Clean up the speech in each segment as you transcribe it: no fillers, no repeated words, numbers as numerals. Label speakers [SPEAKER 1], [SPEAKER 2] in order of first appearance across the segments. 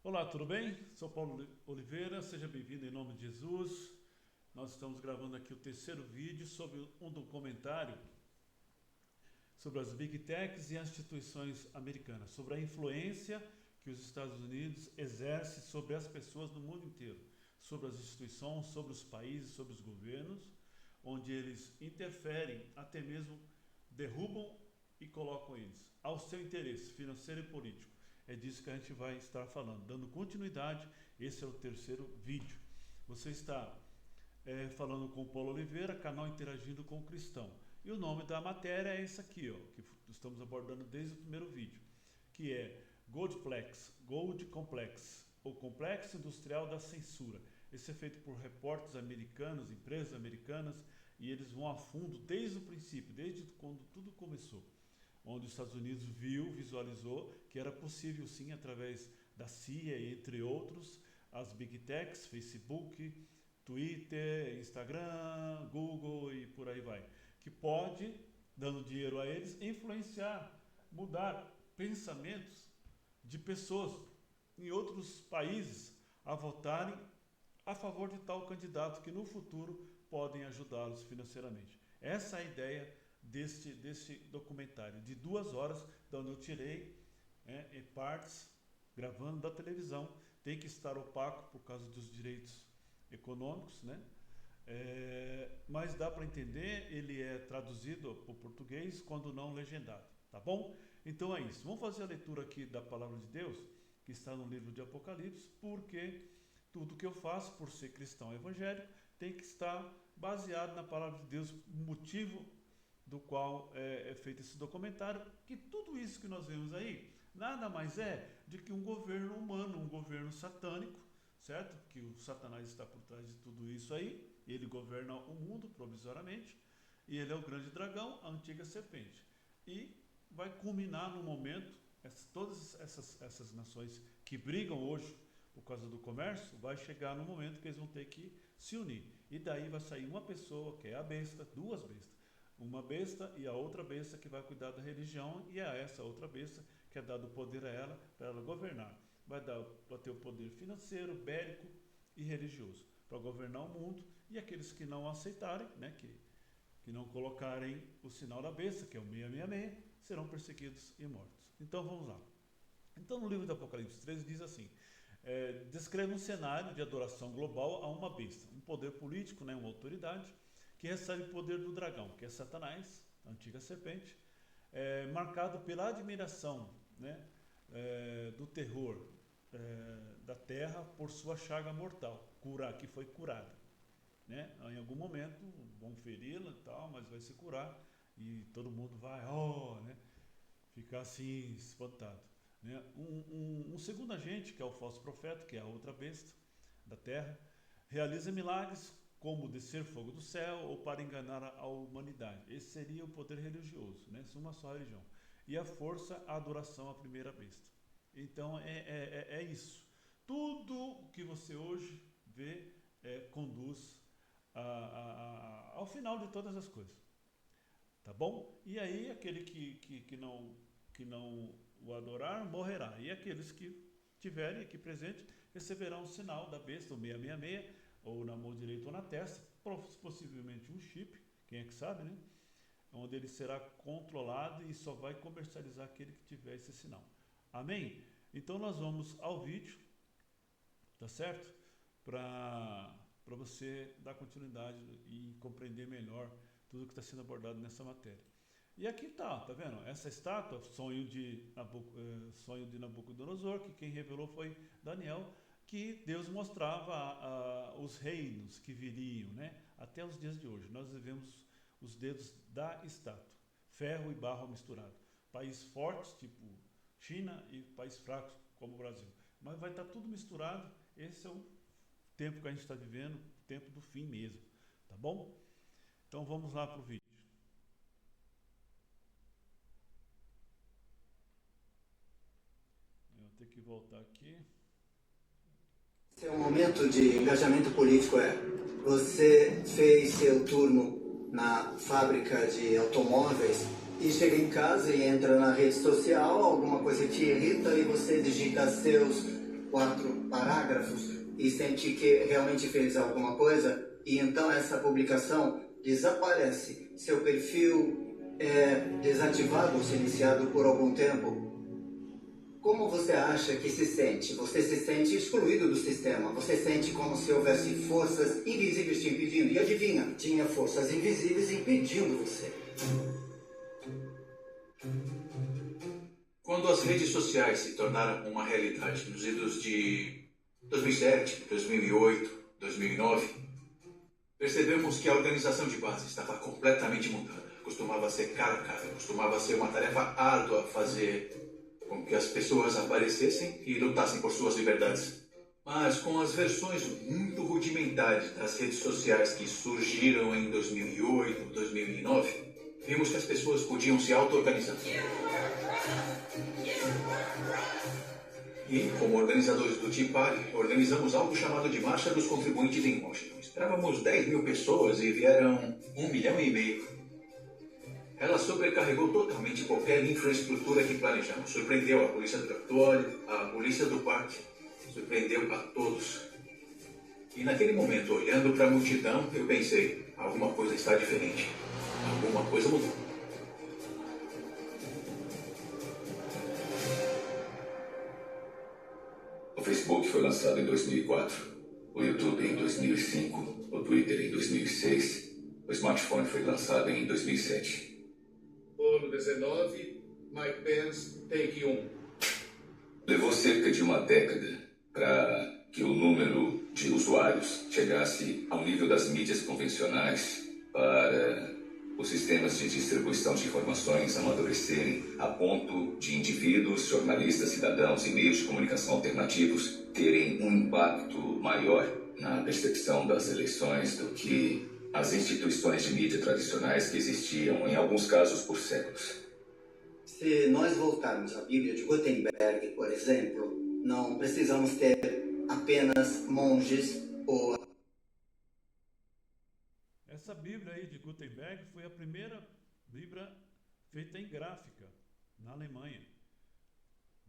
[SPEAKER 1] Olá, tudo bem? Sou Paulo Oliveira, seja bem-vindo em nome de Jesus. Nós estamos gravando aqui o terceiro vídeo sobre um documentário sobre as Big Techs e as instituições americanas, sobre a influência que os Estados Unidos exercem sobre as pessoas no mundo inteiro, sobre as instituições, sobre os países, sobre os governos, onde eles interferem, até mesmo derrubam e colocam eles ao seu interesse financeiro e político. É disso que a gente vai estar falando, dando continuidade. Esse é o terceiro vídeo. Você está falando com o Paulo Oliveira, canal Interagindo com o Cristão. E o nome da matéria é esse aqui, ó, que estamos abordando desde o primeiro vídeo, que é Gold Complex, ou Complexo Industrial da Censura. Esse é feito por repórteres americanos, empresas americanas, e eles vão a fundo desde o princípio, desde quando tudo começou, onde os Estados Unidos visualizou que era possível sim, através da CIA e entre outros, as Big Techs, Facebook, Twitter, Instagram, Google e por aí vai, que pode, dando dinheiro a eles, influenciar, mudar pensamentos de pessoas em outros países a votarem a favor de tal candidato que no futuro podem ajudá-los financeiramente. Essa é a ideia deste documentário de 2 horas, de onde eu tirei em partes, gravando da televisão. Tem que estar opaco por causa dos direitos econômicos, né? Mas dá para entender, ele é traduzido para o português quando não legendado, tá bom? Então é isso, vamos fazer a leitura aqui da Palavra de Deus, que está no livro de Apocalipse, porque tudo que eu faço, por ser cristão evangélico, tem que estar baseado na Palavra de Deus, motivo do qual é feito esse documentário, que tudo isso que nós vemos aí, nada mais é de que um governo humano, um governo satânico, certo? Que o Satanás está por trás de tudo isso aí, ele governa o mundo provisoriamente, e ele é o grande dragão, a antiga serpente. E vai culminar no momento, todas essas nações que brigam hoje por causa do comércio, vai chegar no momento que eles vão ter que se unir. E daí vai sair uma pessoa, que é a besta, 2 bestas. Uma besta e a outra besta que vai cuidar da religião, e a essa outra besta que é dado o poder a ela, para ela governar. Vai ter o poder financeiro, bélico e religioso, para governar o mundo, e aqueles que não aceitarem, né, que não colocarem o sinal da besta, que é o 666, serão perseguidos e mortos. Então vamos lá. Então no livro do Apocalipse 13 diz assim, descreve um cenário de adoração global a uma besta, um poder político, né, uma autoridade, que recebe o poder do dragão, que é Satanás, a antiga serpente, marcado pela admiração, né, do terror da terra por sua chaga mortal, que foi curada. Né? Em algum momento vão feri-la e tal, mas vai se curar e todo mundo vai né, ficar assim espantado. Né? Um segundo agente, que é o falso profeta, que é a outra besta da terra, realiza milagres como descer fogo do céu ou para enganar a humanidade. Esse seria o poder religioso, né? Uma só religião. E a força, a adoração à primeira besta. Então é isso. Tudo que você hoje vê conduz ao final de todas as coisas. Tá bom? E aí aquele que não o adorar morrerá. E aqueles que tiverem aqui presente receberão o sinal da besta, o 666, ou na mão direita ou na testa, possivelmente um chip, quem é que sabe, né? Onde ele será controlado e só vai comercializar aquele que tiver esse sinal. Amém? Então nós vamos ao vídeo, tá certo? Para você dar continuidade e compreender melhor tudo que está sendo abordado nessa matéria. E aqui tá vendo? Essa estátua, sonho de Nabucodonosor, que quem revelou foi Daniel, que Deus mostrava os reinos que viriam, né? Até os dias de hoje. Nós vivemos os dedos da estátua, ferro e barro misturado. Países fortes, tipo China, e países fracos, como o Brasil. Mas vai estar tudo misturado. Esse é o tempo que a gente está vivendo, o tempo do fim mesmo. Tá bom? Então vamos lá para o vídeo. Eu vou ter que voltar aqui.
[SPEAKER 2] Esse é um momento de engajamento político, você fez seu turno na fábrica de automóveis e chega em casa e entra na rede social, alguma coisa te irrita e você digita seus 4 parágrafos e sente que realmente fez alguma coisa, e então essa publicação desaparece, seu perfil é desativado ou silenciado por algum tempo, como você acha que se sente? Você se sente excluído do sistema, você sente como se houvesse forças invisíveis te impedindo, e adivinha, tinha forças invisíveis impedindo você.
[SPEAKER 3] Quando as redes sociais se tornaram uma realidade nos idos de 2007, 2008, 2009, percebemos que a organização de base estava completamente mudada. Costumava ser cara a cara, costumava ser uma tarefa árdua fazer com que as pessoas aparecessem e lutassem por suas liberdades. Mas com as versões muito rudimentares das redes sociais que surgiram em 2008, 2009, vimos que as pessoas podiam se auto-organizar. E, como organizadores do Tea Party, organizamos algo chamado de Marcha dos Contribuintes em Washington. Esperávamos 10 mil pessoas e vieram 1,5 milhão. Ela sobrecarregou totalmente qualquer infraestrutura que planejamos. Surpreendeu a polícia do Capitólio, a polícia do parque, surpreendeu a todos. E naquele momento, olhando para a multidão, eu pensei, alguma coisa está diferente. Alguma coisa mudou.
[SPEAKER 4] O Facebook foi lançado em 2004, o YouTube em 2005, o Twitter em 2006, o smartphone foi lançado em 2007.
[SPEAKER 5] Ano 19, Mike Pence, take 1.
[SPEAKER 4] Levou cerca de uma década para que o número de usuários chegasse ao nível das mídias convencionais, para os sistemas de distribuição de informações amadurecerem a ponto de indivíduos, jornalistas, cidadãos e meios de comunicação alternativos terem um impacto maior na percepção das eleições do que as instituições de mídia tradicionais que existiam, em alguns casos, por séculos.
[SPEAKER 2] Se nós voltarmos à Bíblia de Gutenberg, por exemplo, não precisamos ter apenas monges ou...
[SPEAKER 1] Essa Bíblia aí de Gutenberg foi a primeira Bíblia feita em gráfica na Alemanha,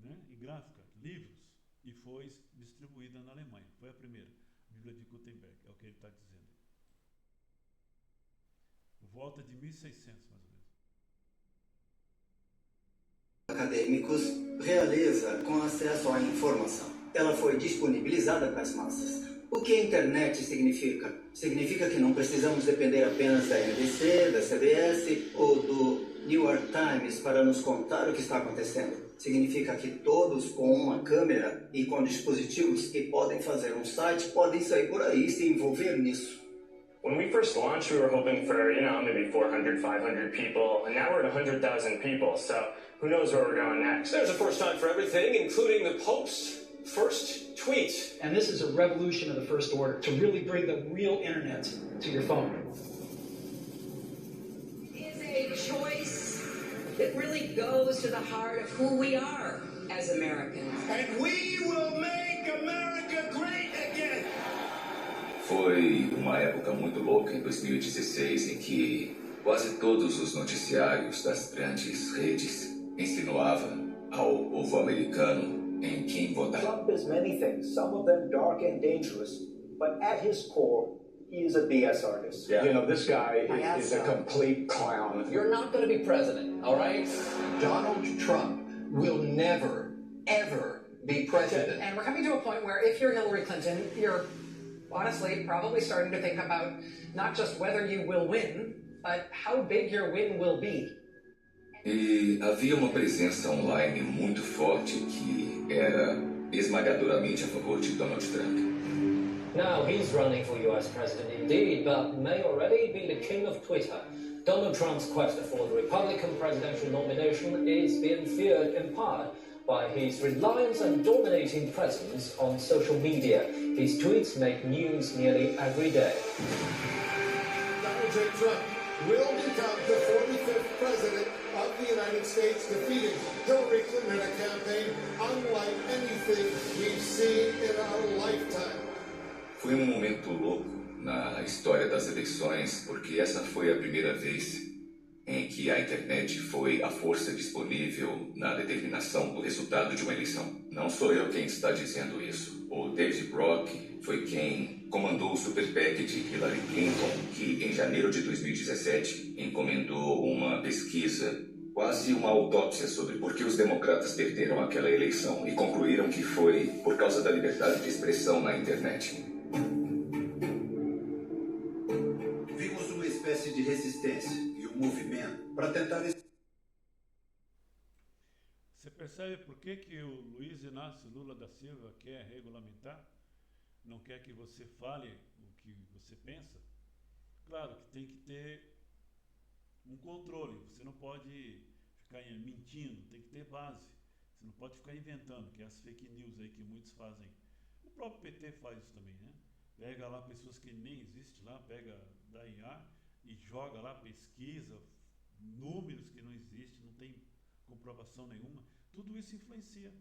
[SPEAKER 1] né? Em gráfica, livros, e foi distribuída na Alemanha. Foi a primeira Bíblia de Gutenberg, é o que ele está dizendo. Volta de 1600, mais ou menos.
[SPEAKER 2] Acadêmicos, realeza com acesso à informação. Ela foi disponibilizada para as massas. O que a internet significa? Significa que não precisamos depender apenas da NBC, da CBS ou do New York Times para nos contar o que está acontecendo. Significa que todos com uma câmera e com dispositivos que podem fazer um site podem sair por aí e se envolver nisso.
[SPEAKER 6] When we first launched, we were hoping for, maybe 400, 500 people, and now we're at 100,000 people, so who knows where we're going next.
[SPEAKER 7] There's a first time for everything, including the Pope's first tweet.
[SPEAKER 8] And this is a revolution of the first order, to really bring the real internet to your phone.
[SPEAKER 9] It is a choice that really goes to the heart of who we are as Americans.
[SPEAKER 5] And we will make America great again.
[SPEAKER 4] Foi uma época muito louca em 2016 em que quase todos os noticiários das grandes redes insinuavam ao povo americano em quem votar.
[SPEAKER 10] Trump is many things, some of them dark and dangerous, but at his core, he is a BS artist.
[SPEAKER 5] Yeah. This guy is a complete clown.
[SPEAKER 7] You're not going to be president, all right?
[SPEAKER 11] Donald Trump will never, ever be president.
[SPEAKER 12] And we're coming to a point where if you're Hillary Clinton, you're honestly probably starting to think about not just whether you will win, but how big your win will be.
[SPEAKER 4] E havia uma presença online muito forte que era esmagadoramente a favor de Donald Trump.
[SPEAKER 13] Now he's running for US president indeed, but may already be the king of Twitter. Donald Trump's quest for the Republican presidential nomination is being feared in part by his reliance and dominating presence on social media. His tweets make news nearly every day.
[SPEAKER 5] Donald J. Trump will become the 45th president of the United States, defeating Hillary Clinton in a campaign unlike anything we've seen in our lifetime.
[SPEAKER 4] Foi um momento louco na história das eleições, porque essa foi a primeira vez em que a internet foi a força disponível na determinação do resultado de uma eleição. Não sou eu quem está dizendo isso. O David Brock foi quem comandou o Super PAC de Hillary Clinton, que em janeiro de 2017 encomendou uma pesquisa, quase uma autópsia sobre por que os democratas perderam aquela eleição e concluíram que foi por causa da liberdade de expressão na internet.
[SPEAKER 14] Vimos uma espécie de resistência e um movimento para tentar...
[SPEAKER 1] Você percebe por que o Luiz Inácio Lula da Silva quer regulamentar? Não quer que você fale o que você pensa? Claro que tem que ter um controle. Você não pode ficar mentindo, tem que ter base. Você não pode ficar inventando, que é as fake news aí que muitos fazem. O próprio PT faz isso também, né? Pega lá pessoas que nem existem lá, pega da IA e joga lá, pesquisa, números que não existem, não tem comprovação nenhuma. Tudo isso influencia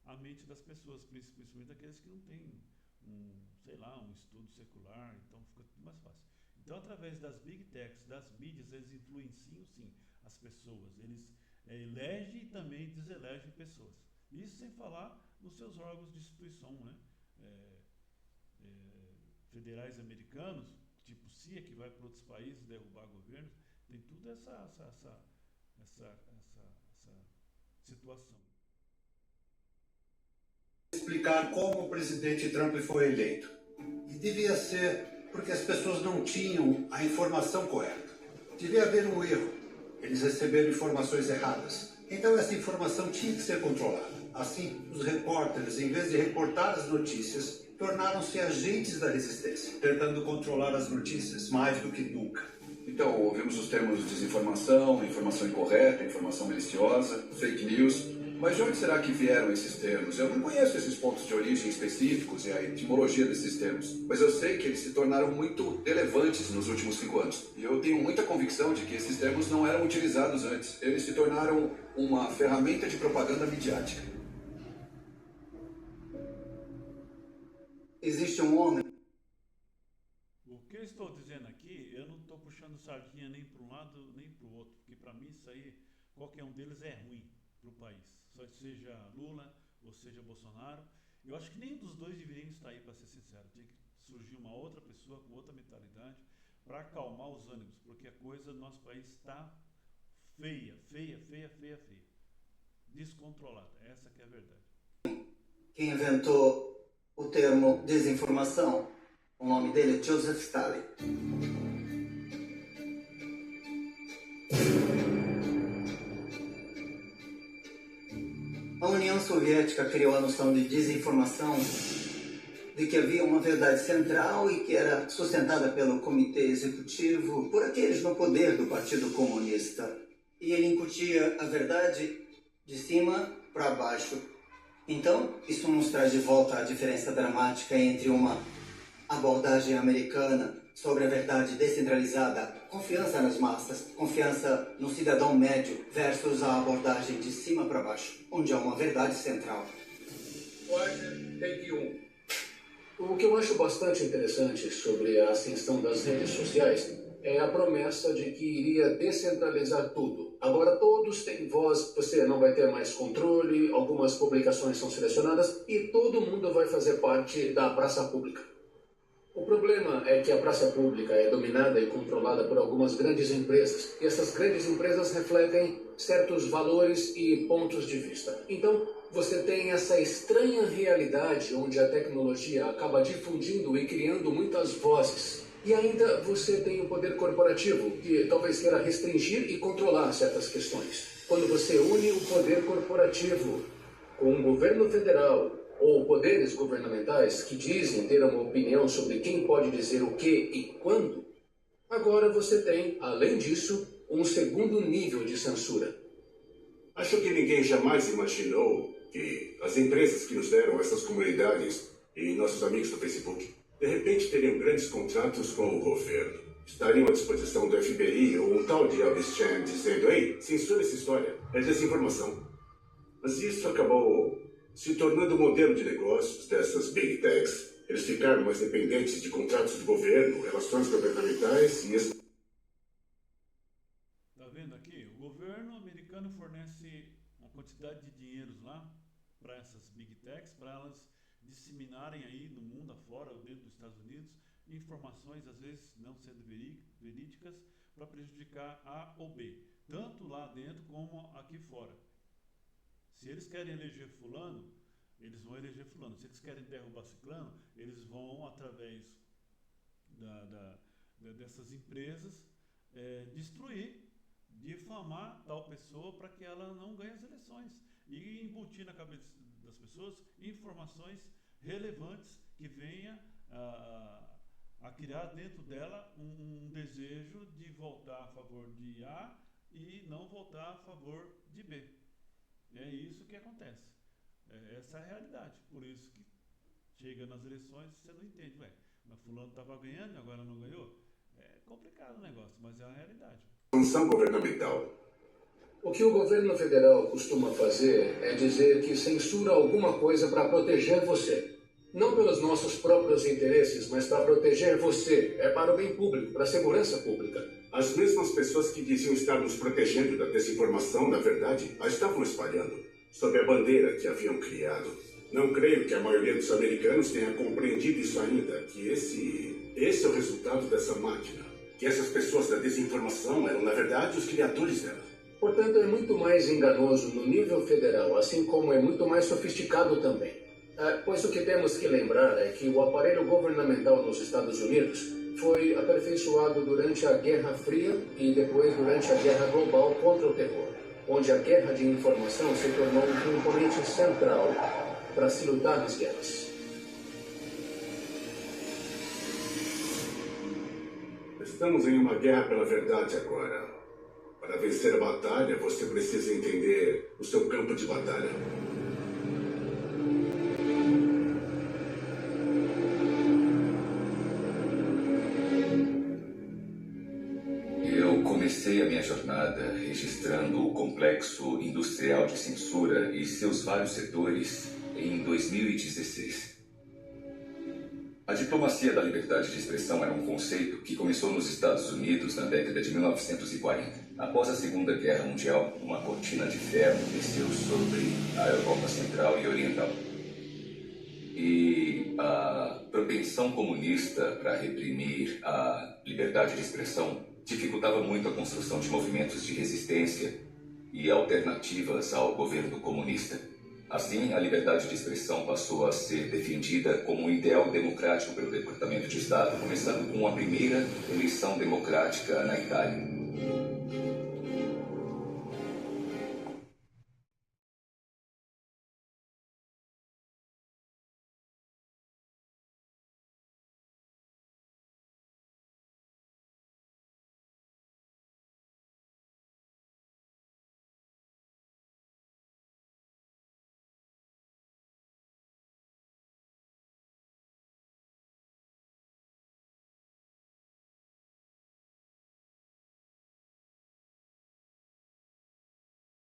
[SPEAKER 1] a mente das pessoas, principalmente daqueles que não têm um estudo secular, então fica tudo mais fácil. Então, através das big techs, das mídias, eles influenciam sim as pessoas, eles elegem e também deselegem pessoas. Isso sem falar nos seus órgãos de instituição, né? Federais americanos, tipo CIA, que vai para outros países derrubar governos, tem tudo essa situação.
[SPEAKER 14] Explicar como o presidente Trump foi eleito. E devia ser porque as pessoas não tinham a informação correta. Devia haver um erro. Eles receberam informações erradas. Então essa informação tinha que ser controlada. Assim, os repórteres, em vez de reportar as notícias, tornaram-se agentes da resistência, tentando controlar as notícias mais do que nunca.
[SPEAKER 15] Então, ouvimos os termos desinformação, informação incorreta, informação maliciosa, fake news. Mas de onde será que vieram esses termos? Eu não conheço esses pontos de origem específicos e a etimologia desses termos, mas eu sei que eles se tornaram muito relevantes nos últimos 5 anos. E eu tenho muita convicção de que esses termos não eram utilizados antes. Eles se tornaram uma ferramenta de propaganda midiática.
[SPEAKER 2] Existe um homem.
[SPEAKER 1] O que eu estou dizendo aqui, eu não estou puxando sardinha nem para um lado nem para o outro, porque para mim isso aí, qualquer um deles é ruim para o país. Só seja Lula ou seja Bolsonaro. Eu acho que nenhum dos dois deveriam estar aí, para ser sincero. Tinha que surgir uma outra pessoa com outra mentalidade para acalmar os ânimos, porque a coisa no nosso país está feia. Descontrolada. Essa que é a verdade.
[SPEAKER 2] Quem inventou o termo desinformação, o nome dele é Joseph Stalin. A União Soviética criou a noção de desinformação, de que havia uma verdade central e que era sustentada pelo comitê executivo, por aqueles no poder do Partido Comunista. E ele incutia a verdade de cima para baixo. Então, isso nos traz de volta a diferença dramática entre uma abordagem americana sobre a verdade descentralizada, confiança nas massas, confiança no cidadão médio, versus a abordagem de cima para baixo, onde há uma verdade central.
[SPEAKER 16] O que eu acho bastante interessante sobre a ascensão das redes sociais é a promessa de que iria descentralizar tudo. Agora todos têm voz, você não vai ter mais controle, algumas publicações são selecionadas e todo mundo vai fazer parte da praça pública. O problema é que a praça pública é dominada e controlada por algumas grandes empresas, e essas grandes empresas refletem certos valores e pontos de vista. Então, você tem essa estranha realidade onde a tecnologia acaba difundindo e criando muitas vozes. E ainda você tem o poder corporativo, que talvez queira restringir e controlar certas questões. Quando você une o poder corporativo com o governo federal, ou poderes governamentais que dizem ter uma opinião sobre quem pode dizer o que e quando, agora você tem, além disso, um segundo nível de censura.
[SPEAKER 17] Acho que ninguém jamais imaginou que as empresas que nos deram essas comunidades e nossos amigos do Facebook, de repente teriam grandes contratos com o governo. Estariam à disposição do FBI ou um tal de Elvis Chan dizendo: ei, censura essa história, é desinformação. Mas isso acabou se tornando o modelo de negócios dessas big techs. Eles ficaram mais dependentes de contratos de governo, relações governamentais e...
[SPEAKER 1] Tá vendo quantidade de dinheiros lá para essas Big Techs, para elas disseminarem aí no mundo afora, ou dentro dos Estados Unidos, informações, às vezes não sendo verídicas, para prejudicar A ou B, tanto lá dentro como aqui fora. Se eles querem eleger fulano, eles vão eleger fulano. Se eles querem derrubar ciclano, eles vão, através dessas empresas, destruir, difamar tal pessoa para que ela não ganhe as eleições. E embutir na cabeça das pessoas informações relevantes que venha a criar dentro dela um desejo de votar a favor de A e não votar a favor de B. É isso que acontece. Essa é a realidade. Por isso que chega nas eleições e você não entende. Mas fulano estava ganhando e agora não ganhou. É complicado o negócio, mas é a realidade.
[SPEAKER 17] Função governamental.
[SPEAKER 16] O que o governo federal costuma fazer é dizer que censura alguma coisa para proteger você. Não pelos nossos próprios interesses, mas para proteger você. É para o bem público, para a segurança pública.
[SPEAKER 17] As mesmas pessoas que diziam estar nos protegendo da desinformação, na verdade, a estavam espalhando, sob a bandeira que haviam criado. Não creio que a maioria dos americanos tenha compreendido isso ainda, que esse é o resultado dessa máquina. Que essas pessoas da desinformação eram, na verdade, os criadores dela.
[SPEAKER 16] Portanto, é muito mais enganoso no nível federal, assim como é muito mais sofisticado também. Pois o que temos que lembrar é que o aparelho governamental nos Estados Unidos foi aperfeiçoado durante a Guerra Fria e depois durante a Guerra Global contra o terror, onde a guerra de informação se tornou um componente central para se lutar nas guerras.
[SPEAKER 17] Estamos em uma guerra pela verdade agora. Para vencer a batalha, você precisa entender o seu campo de batalha.
[SPEAKER 4] Eu comecei a minha jornada registrando o complexo industrial de censura e seus vários setores em 2016. A diplomacia da liberdade de expressão era um conceito que começou nos Estados Unidos na década de 1940. Após a Segunda Guerra Mundial, uma cortina de ferro desceu sobre a Europa Central e Oriental. E a propensão comunista para reprimir a liberdade de expressão dificultava muito a construção de movimentos de resistência e alternativas ao governo comunista. Assim, a liberdade de expressão passou a ser defendida como um ideal democrático pelo Departamento de Estado, começando com a primeira eleição democrática na Itália.